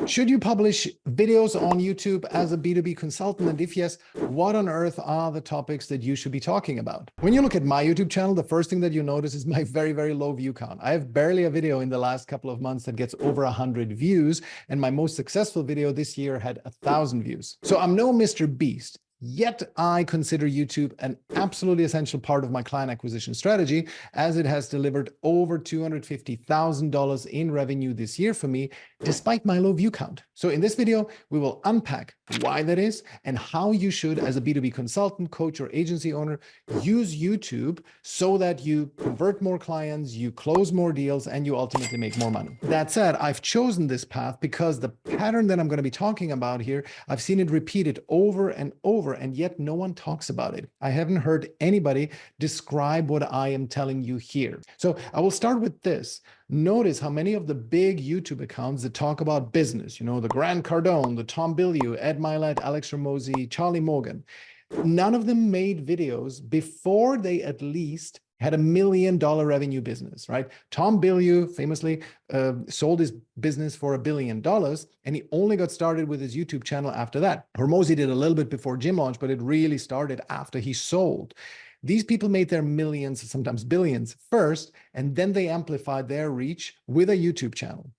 Should you publish videos on YouTube as a B2B consultant? And if yes, what on earth are the topics that you should be talking about? When you look at my YouTube channel, the first thing that you notice is my very, very low view count. I have barely a video in the last couple of months that gets over 100 views. And my most successful video this year had 1,000 views. So I'm no Mr. Beast. Yet I consider YouTube an absolutely essential part of my client acquisition strategy, as it has delivered over $250,000 in revenue this year for me, despite my low view count. So in this video, we will unpack why that is and how you should, as a B2B consultant, coach, or agency owner, use YouTube so that you convert more clients, you close more deals, and you ultimately make more money. That said, I've chosen this path because the pattern that I'm going to be talking about here, I've seen it repeated over and over, and yet no one talks about it. I haven't heard anybody describe what I am telling you here. So I will start with this. Notice how many of the big YouTube accounts that talk about business, the Grant Cardone, the Tom Bilyeu, Ed Mylett, Alex Ramosi, Charlie Morgan, none of them made videos before they at least had $1 million revenue business, right? Tom Bilyeu famously sold his business for $1 billion, and he only got started with his YouTube channel after that. Ramosi did a little bit before gym launch, but it really started after he sold. These people made their millions, sometimes billions first, and then they amplified their reach with a YouTube channel.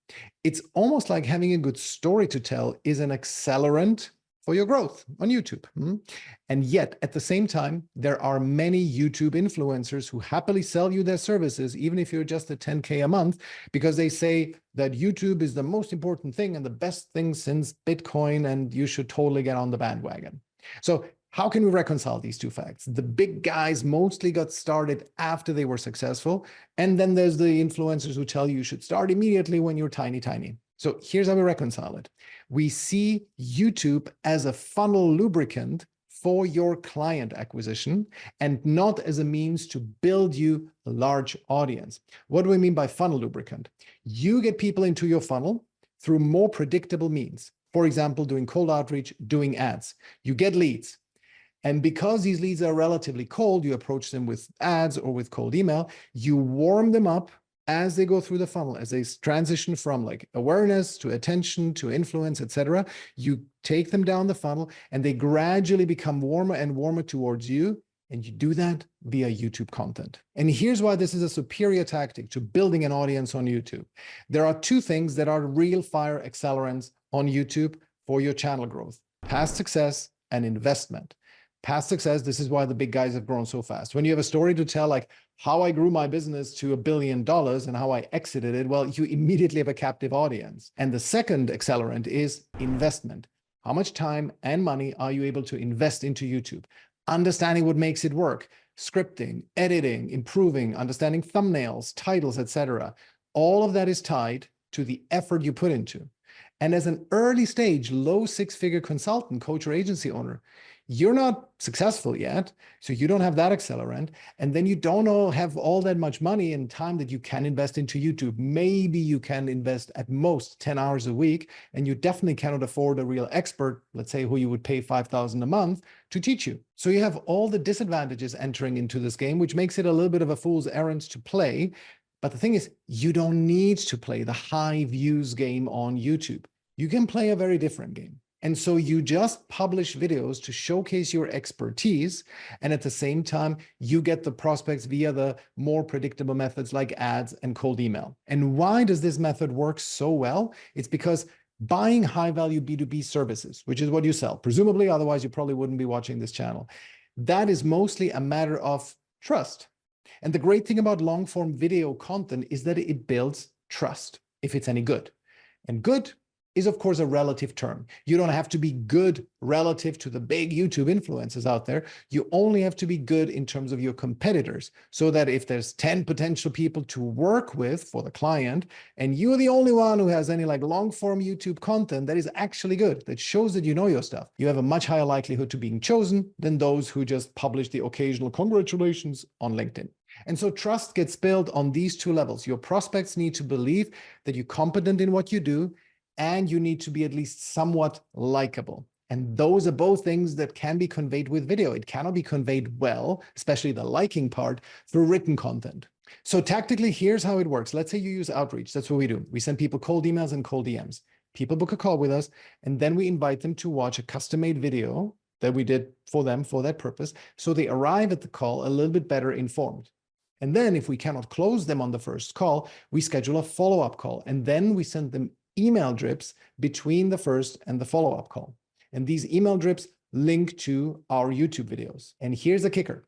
It's almost like having a good story to tell is an accelerant for your growth on YouTube. And yet, at the same time, there are many YouTube influencers who happily sell you their services, even if you're just at 10K a month, because they say that YouTube is the most important thing and the best thing since Bitcoin, and you should totally get on the bandwagon. So how can we reconcile these two facts? The big guys mostly got started after they were successful. And then there's the influencers who tell you should start immediately when you're tiny. So here's how we reconcile it. We see YouTube as a funnel lubricant for your client acquisition and not as a means to build you a large audience. What do we mean by funnel lubricant? You get people into your funnel through more predictable means. For example, doing cold outreach, doing ads. You get leads. And because these leads are relatively cold, you approach them with ads or with cold email, you warm them up as they go through the funnel, as they transition from like awareness to attention to influence, etc. You take them down the funnel and they gradually become warmer and warmer towards you. And you do that via YouTube content. And here's why this is a superior tactic to building an audience on YouTube. There are two things that are real fire accelerants on YouTube for your channel growth: past success and investment. Past success, this is why the big guys have grown so fast. When you have a story to tell, like how I grew my business to $1 billion and how I exited it, well, you immediately have a captive audience. And the second accelerant is investment. How much time and money are you able to invest into YouTube? Understanding what makes it work, scripting, editing, improving, understanding thumbnails, titles, etc. All of that is tied to the effort you put into. And as an early stage, low six-figure consultant, coach, or agency owner, you're not successful yet, so you don't have that accelerant, and then you don't have all that much money and time that you can invest into YouTube. Maybe you can invest at most 10 hours a week, and you definitely cannot afford a real expert, let's say, who you would pay $5,000 a month to teach you. So you have all the disadvantages entering into this game, which makes it a little bit of a fool's errand to play. But the thing is, you don't need to play the high views game on YouTube. You can play a very different game. And so you just publish videos to showcase your expertise. And at the same time, you get the prospects via the more predictable methods like ads and cold email. And why does this method work so well? It's because buying high-value B2B services, which is what you sell, presumably, otherwise you probably wouldn't be watching this channel. That is mostly a matter of trust. And the great thing about long-form video content is that it builds trust, if it's any good. And good is, of course, a relative term. You don't have to be good relative to the big YouTube influencers out there. You only have to be good in terms of your competitors, so that if there's 10 potential people to work with for the client, and you're the only one who has any like long-form YouTube content that is actually good, that shows that you know your stuff, you have a much higher likelihood to being chosen than those who just publish the occasional congratulations on LinkedIn. And so trust gets built on these two levels. Your prospects need to believe that you're competent in what you do, and you need to be at least somewhat likable. And those are both things that can be conveyed with video. It cannot be conveyed well, especially the liking part, through written content. So tactically, here's how it works. Let's say you use outreach. That's what we do. We send people cold emails and cold DMs. People book a call with us, and then we invite them to watch a custom-made video that we did for them for that purpose. So they arrive at the call a little bit better informed. And then if we cannot close them on the first call, we schedule a follow-up call. And then we send them email drips between the first and the follow-up call. And these email drips link to our YouTube videos. And here's the kicker.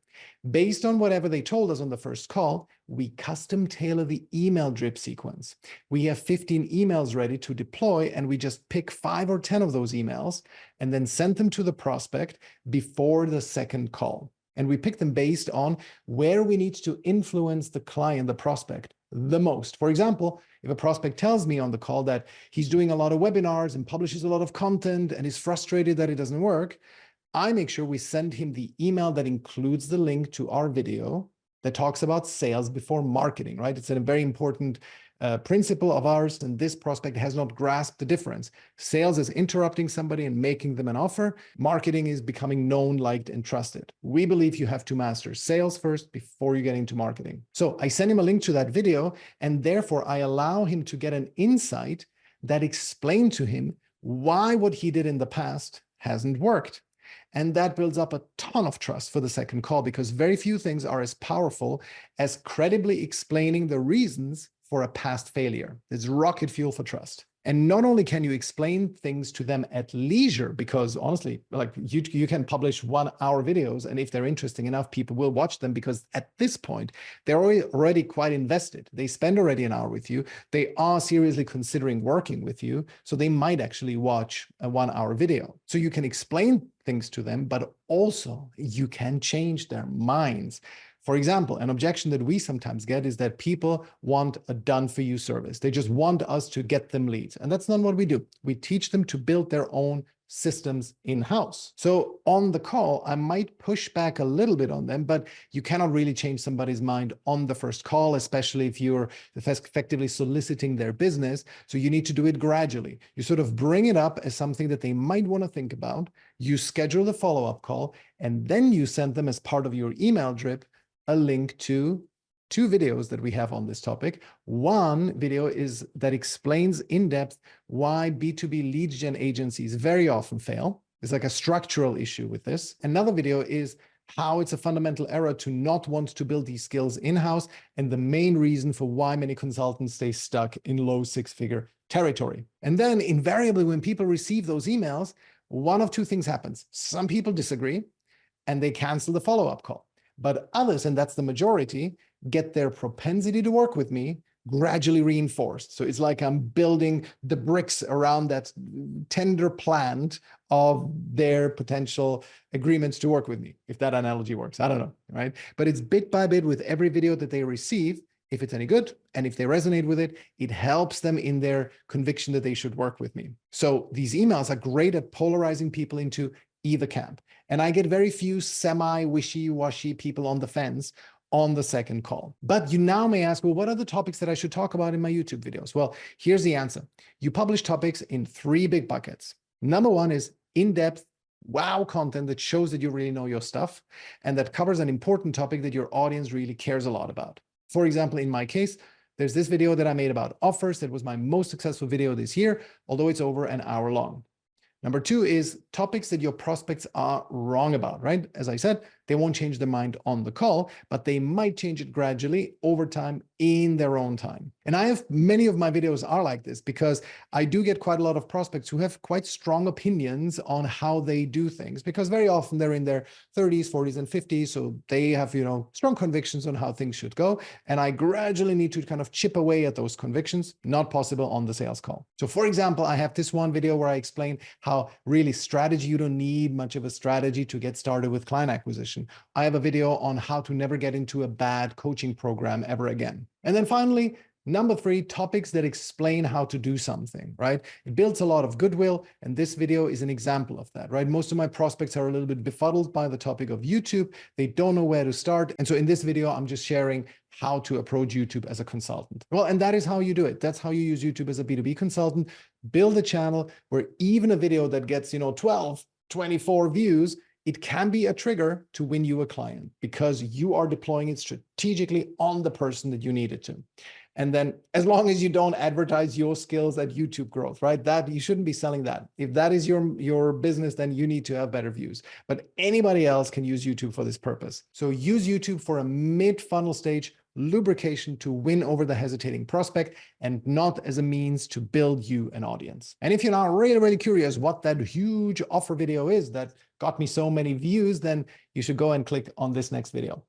Based on whatever they told us on the first call, we custom tailor the email drip sequence. We have 15 emails ready to deploy, and we just pick 5 or 10 of those emails and then send them to the prospect before the second call. And we pick them based on where we need to influence the client, the prospect, the most. For example, if a prospect tells me on the call that he's doing a lot of webinars and publishes a lot of content and is frustrated that it doesn't work, I make sure we send him the email that includes the link to our video that talks about sales before marketing, right? It's a very important principle of ours, and this prospect has not grasped the difference. Sales is interrupting somebody and making them an offer. Marketing is becoming known, liked, and trusted. We believe you have to master sales first before you get into marketing. So I send him a link to that video, and therefore I allow him to get an insight that explains to him why what he did in the past hasn't worked. And that builds up a ton of trust for the second call, because very few things are as powerful as credibly explaining the reasons for a past failure. It's rocket fuel for trust. And not only can you explain things to them at leisure, because honestly, like you can publish 1-hour videos, and if they're interesting enough, people will watch them, because at this point, they're already quite invested. They spend already an hour with you. They are seriously considering working with you. So they might actually watch a 1-hour video. So you can explain things to them, but also you can change their minds. For example, an objection that we sometimes get is that people want a done-for-you service. They just want us to get them leads. And that's not what we do. We teach them to build their own systems in-house. So on the call, I might push back a little bit on them, but you cannot really change somebody's mind on the first call, especially if you're effectively soliciting their business. So you need to do it gradually. You sort of bring it up as something that they might want to think about. You schedule the follow-up call, and then you send them as part of your email drip a link to 2 videos that we have on this topic. One video is that explains in depth why B2B lead gen agencies very often fail. It's like a structural issue with this. Another video is how it's a fundamental error to not want to build these skills in-house, and the main reason for why many consultants stay stuck in low 6-figure territory. And then invariably, when people receive those emails, one of 2 things happens. Some people disagree and they cancel the follow-up call. But others, and that's the majority, get their propensity to work with me gradually reinforced. So it's like I'm building the bricks around that tender plant of their potential agreements to work with me, if that analogy works. I don't know, right? But it's bit by bit with every video that they receive. If it's any good, and if they resonate with it, it helps them in their conviction that they should work with me. So these emails are great at polarizing people into either camp. And I get very few semi-wishy-washy people on the fence on the second call. But you now may ask, well, what are the topics that I should talk about in my YouTube videos? Well, here's the answer. You publish topics in 3 big buckets. Number 1 is in-depth, wow content that shows that you really know your stuff and that covers an important topic that your audience really cares a lot about. For example, in my case, there's this video that I made about offers. That was my most successful video this year, although it's over an hour long. Number 2 is topics that your prospects are wrong about, right? As I said, they won't change their mind on the call, but they might change it gradually over time in their own time. And I have many of my videos are like this, because I do get quite a lot of prospects who have quite strong opinions on how they do things, because very often they're in their 30s, 40s, and 50s. So they have, strong convictions on how things should go. And I gradually need to kind of chip away at those convictions, not possible on the sales call. So for example, I have this one video where I explain how really strategy, you don't need much of a strategy to get started with client acquisition. I have a video on how to never get into a bad coaching program ever again. And then finally, number 3, topics that explain how to do something, right? It builds a lot of goodwill, and this video is an example of that, right? Most of my prospects are a little bit befuddled by the topic of YouTube. They don't know where to start. And so in this video, I'm just sharing how to approach YouTube as a consultant. Well, and that is how you do it. That's how you use YouTube as a B2B consultant. Build a channel where even a video that gets, 12, 24 views, it can be a trigger to win you a client, because you are deploying it strategically on the person that you need it to. And then as long as you don't advertise your skills at YouTube growth, right? That you shouldn't be selling that. If that is your business, then you need to have better views. But anybody else can use YouTube for this purpose. So use YouTube for a mid-funnel stage lubrication to win over the hesitating prospect and not as a means to build you an audience. And if you're now really, really curious what that huge offer video is that got me so many views, then you should go and click on this next video.